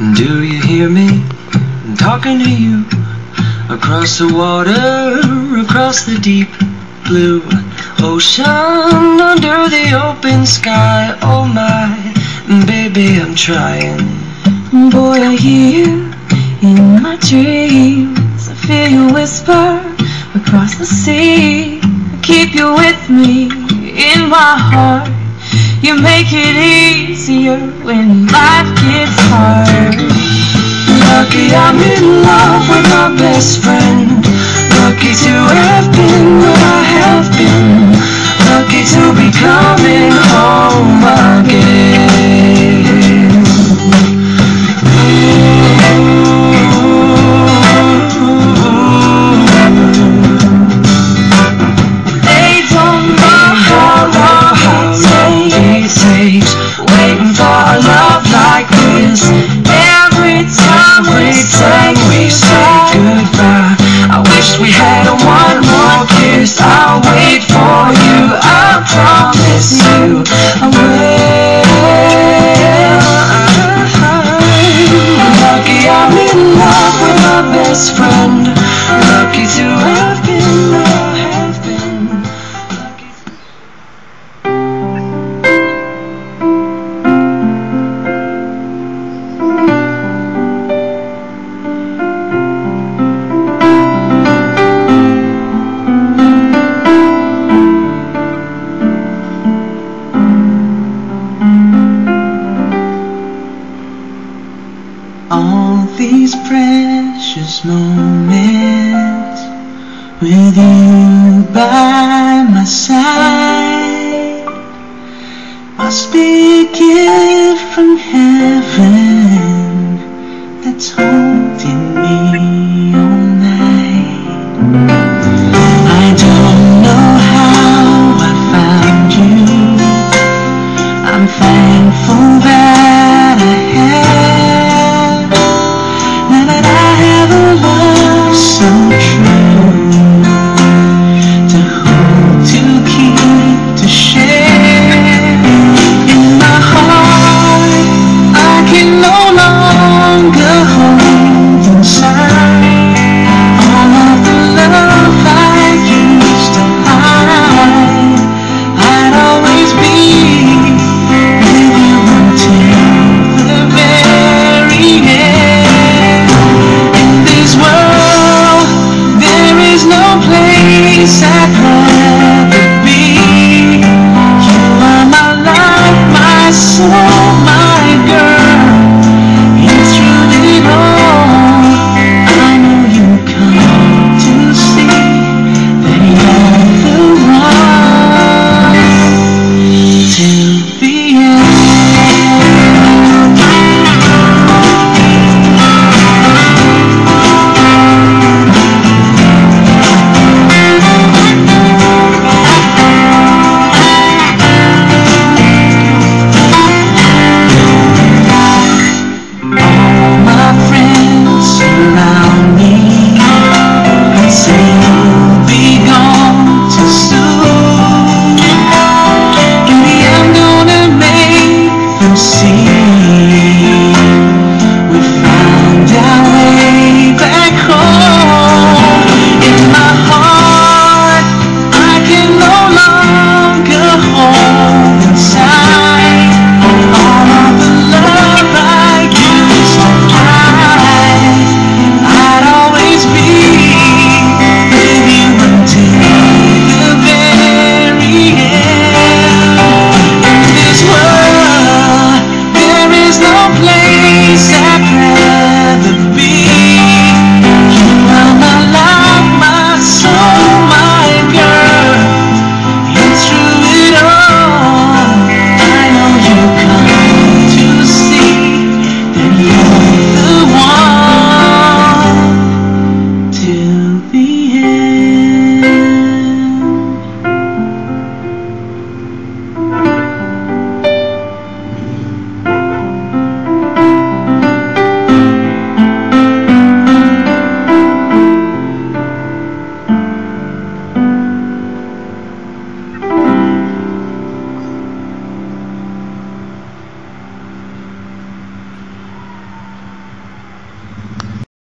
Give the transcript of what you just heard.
Do you hear me? I'm talking to you. Across the water, across the deep blue ocean, under the open sky. Oh my, baby, I'm trying. Boy, I hear you in my dreams. I feel you whisper across the sea. I keep you with me in my heart. You make it easier when life gets hard. Lucky I'm in love with my best friend. Lucky to have been what I have been. Lucky to be coming home again. They don't know how long it takes waiting for a love like this. Every time we say goodbye, I wish we had one more kiss. I'll wait for you, I promise you I will. Lucky I'm in love with my best friend. Lucky to have been where I have been. all these precious moments with you by my side must be a gift from heaven.